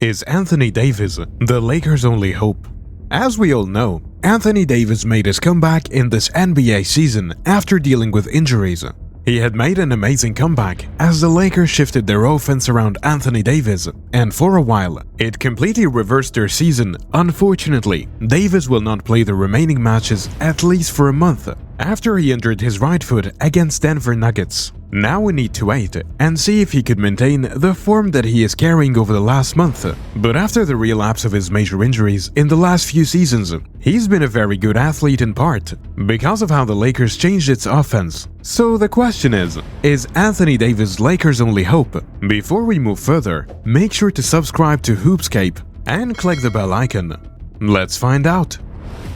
Is Anthony Davis the Lakers' only hope? As we all know, Anthony Davis made his comeback in this NBA season after dealing with injuries. He had made an amazing comeback as the Lakers shifted their offense around Anthony Davis, and for a while, it completely reversed their season. Unfortunately, Davis will not play the remaining matches at least for a month after he injured his right foot against Denver Nuggets. Now we need to wait and see if he could maintain the form that he is carrying over the last month. But after the relapse of his major injuries in the last few seasons, he's been a very good athlete in part because of how the Lakers changed its offense. So the question is Anthony Davis Lakers' only hope? Before we move further, make sure to subscribe to Hoopscape and click the bell icon. Let's find out.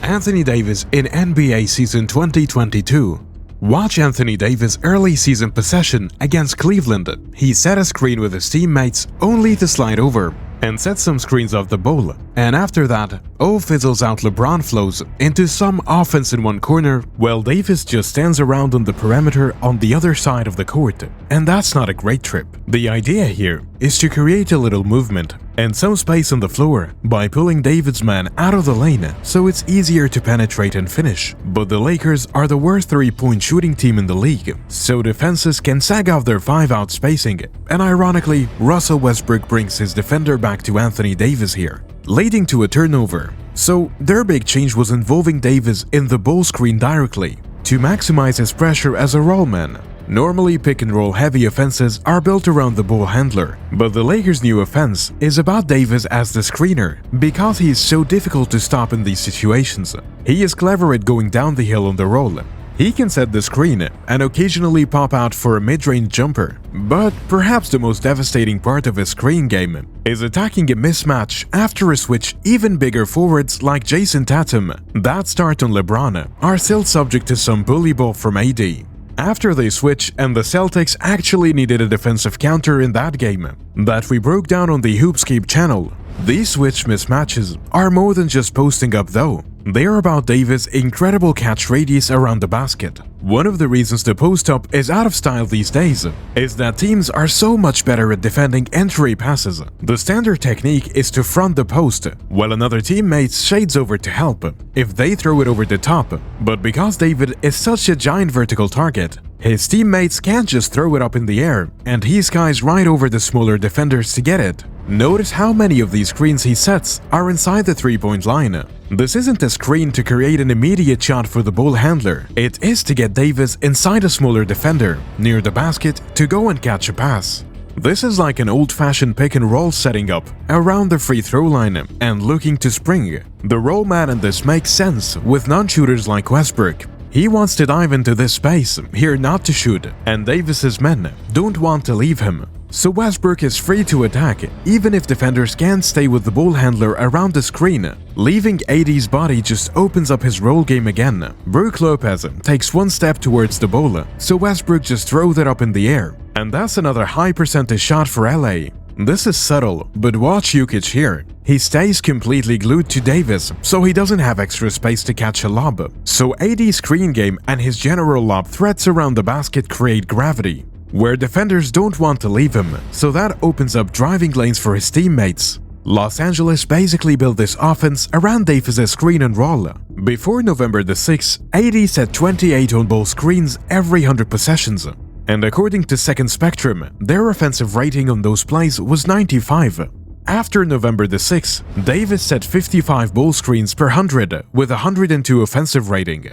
Anthony Davis in NBA season 2022. Watch Anthony Davis' early season possession against Cleveland. He set a screen with his teammates only to slide over and set some screens off the ball, and after that, fizzles out. LeBron flows into some offense in one corner while Davis just stands around on the perimeter on the other side of the court, and that's not a great trip. The idea here is to create a little movement and some space on the floor by pulling Davis' man out of the lane so it's easier to penetrate and finish. But the Lakers are the worst three-point shooting team in the league, so defenses can sag off their 5-out spacing, and ironically, Russell Westbrook brings his defender back to Anthony Davis here, leading to a turnover. So their big change was involving Davis in the ball screen directly to maximize his pressure as a roll man. Normally, pick-and-roll heavy offenses are built around the ball handler, but the Lakers' new offense is about Davis as the screener because he is so difficult to stop in these situations. He is clever at going down the hill on the roll. He can set the screen and occasionally pop out for a mid-range jumper, but perhaps the most devastating part of his screen game is attacking a mismatch after a switch. Even bigger forwards like Jason Tatum that start on LeBron are still subject to some bully ball from AD. After they switch, and the Celtics actually needed a defensive counter in that game that we broke down on the Hoopscape channel. These switch mismatches are more than just posting up though. They are about Davis' incredible catch radius around the basket. One of the reasons the post-up is out of style these days is that teams are so much better at defending entry passes. The standard technique is to front the post, while another teammate shades over to help if they throw it over the top. But because David is such a giant vertical target, his teammates can't just throw it up in the air, and he skies right over the smaller defenders to get it. Notice how many of these screens he sets are inside the three-point line. This isn't a screen to create an immediate shot for the ball handler. It is to get Davis inside a smaller defender, near the basket, to go and catch a pass. This is like an old-fashioned pick-and-roll setting up around the free throw line and looking to spring. The roll man in this makes sense with non-shooters like Westbrook. He wants to dive into this space here not to shoot, and Davis's men don't want to leave him. So Westbrook is free to attack, even if defenders can't stay with the ball handler around the screen. Leaving AD's body just opens up his roll game again. Brook Lopez takes one step towards the ball, so Westbrook just throws it up in the air. And that's another high percentage shot for LA. This is subtle, but watch Jokic here. He stays completely glued to Davis, so he doesn't have extra space to catch a lob. So AD's screen game and his general lob threats around the basket create gravity, where defenders don't want to leave him, so that opens up driving lanes for his teammates. Los Angeles basically built this offense around Davis' screen and roll. Before November the 6th, AD set 28 on-ball screens every 100 possessions. And according to Second Spectrum, their offensive rating on those plays was 95. After November the 6th, Davis set 55 ball screens per 100 with 102 offensive rating.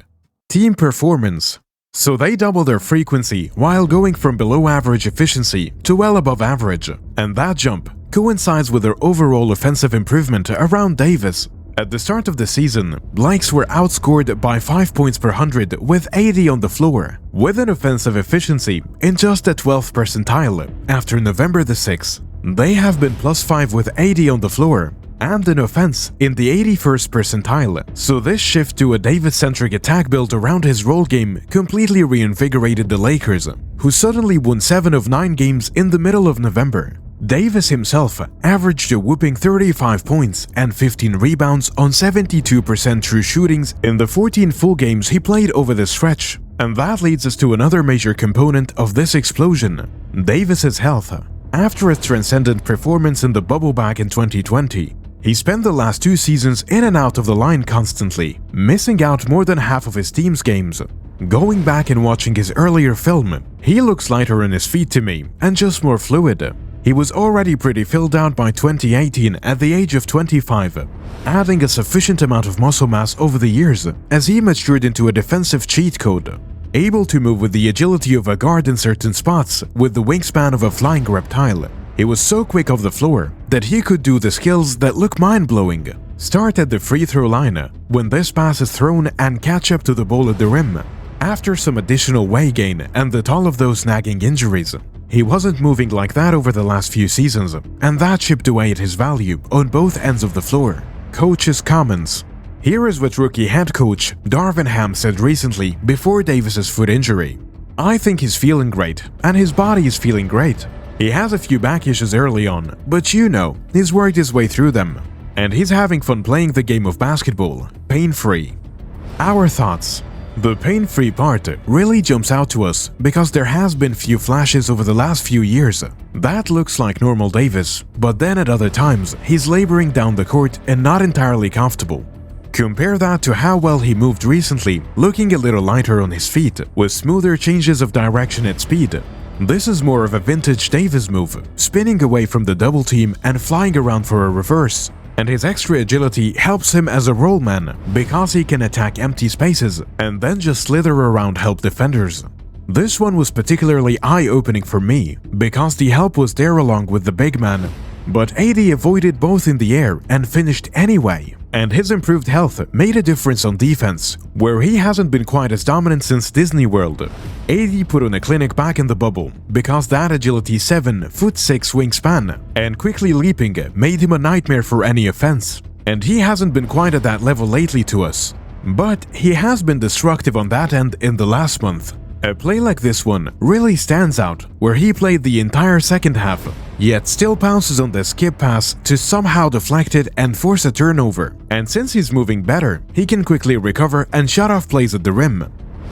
Team performance. So they double their frequency while going from below average efficiency to well above average, and that jump coincides with their overall offensive improvement around Davis. At the start of the season, Blakes were outscored by 5 points per 100 with 80 on the floor, with an offensive efficiency in just the 12th percentile. After November the 6th, they have been +5 with 80 on the floor, and an offense in the 81st percentile. So this shift to a Davis-centric attack built around his roll game completely reinvigorated the Lakers, who suddenly won 7 of 9 games in the middle of November. Davis himself averaged a whopping 35 points and 15 rebounds on 72% true shootings in the 14 full games he played over the stretch. And that leads us to another major component of this explosion: Davis's health. After a transcendent performance in the bubble back in 2020, he spent the last 2 seasons in and out of the line constantly, missing out more than half of his team's games. Going back and watching his earlier film, he looks lighter on his feet to me and just more fluid. He was already pretty filled out by 2018 at the age of 25, adding a sufficient amount of muscle mass over the years as he matured into a defensive cheat code, able to move with the agility of a guard in certain spots with the wingspan of a flying reptile. He was so quick off the floor that he could do the skills that look mind-blowing. Start at the free throw line when this pass is thrown and catch up to the ball at the rim. After some additional weight gain and the toll of those nagging injuries, he wasn't moving like that over the last few seasons, and that chipped away at his value on both ends of the floor. Coach's comments. Here is what rookie head coach Darvin Ham said recently before Davis's foot injury. "I think he's feeling great, and his body is feeling great. He has a few back issues early on, but he's worked his way through them. And he's having fun playing the game of basketball, pain-free." Our thoughts. The pain-free part really jumps out to us because there has been few flashes over the last few years. That looks like normal Davis, but then at other times he's laboring down the court and not entirely comfortable. Compare that to how well he moved recently, looking a little lighter on his feet with smoother changes of direction and speed. This is more of a vintage Davis move, spinning away from the double team and flying around for a reverse. And his extra agility helps him as a roll man because he can attack empty spaces and then just slither around help defenders. This one was particularly eye-opening for me because the help was there along with the big man, but AD avoided both in the air and finished anyway. And his improved health made a difference on defense, where he hasn't been quite as dominant since Disney World. AD put on a clinic back in the bubble because that agility 7'6" wingspan and quickly leaping made him a nightmare for any offense. And he hasn't been quite at that level lately to us. But he has been destructive on that end in the last month. A play like this one really stands out, where he played the entire second half, yet still pounces on the skip pass to somehow deflect it and force a turnover. And since he's moving better, he can quickly recover and shut off plays at the rim.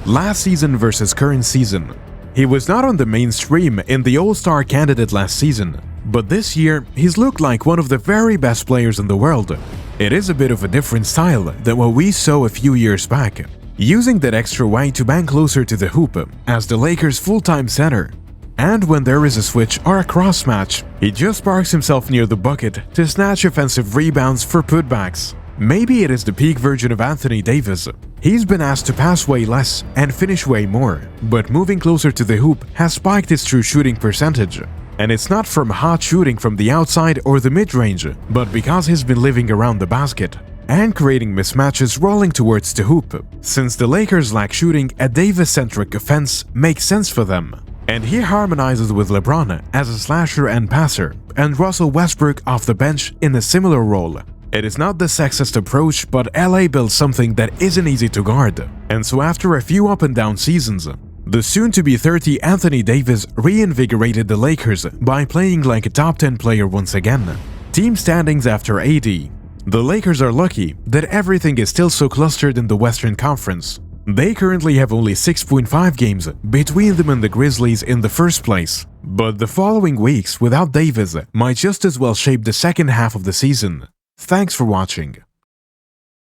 Last season versus current season. He was not on the mainstream in the All-Star candidate last season, but this year he's looked like one of the very best players in the world. It is a bit of a different style than what we saw a few years back, using that extra weight to bang closer to the hoop as the Lakers' full-time center. And when there is a switch or a cross match, he just parks himself near the bucket to snatch offensive rebounds for putbacks. Maybe it is the peak version of Anthony Davis. He's been asked to pass way less and finish way more, but moving closer to the hoop has spiked his true shooting percentage. And it's not from hot shooting from the outside or the mid-range, but because he's been living around the basket and creating mismatches rolling towards the hoop. Since the Lakers lack shooting, a Davis-centric offense makes sense for them. And he harmonizes with LeBron as a slasher and passer, and Russell Westbrook off the bench in a similar role. It is not the sexist approach, but LA built something that isn't easy to guard. And so after a few up and down seasons, the soon-to-be 30 Anthony Davis reinvigorated the Lakers by playing like a top 10 player once again. Team standings after AD. The Lakers are lucky that everything is still so clustered in the Western Conference. They currently have only 6.5 games between them and the Grizzlies in the first place. But the following weeks without Davis might just as well shape the second half of the season. Thanks for watching.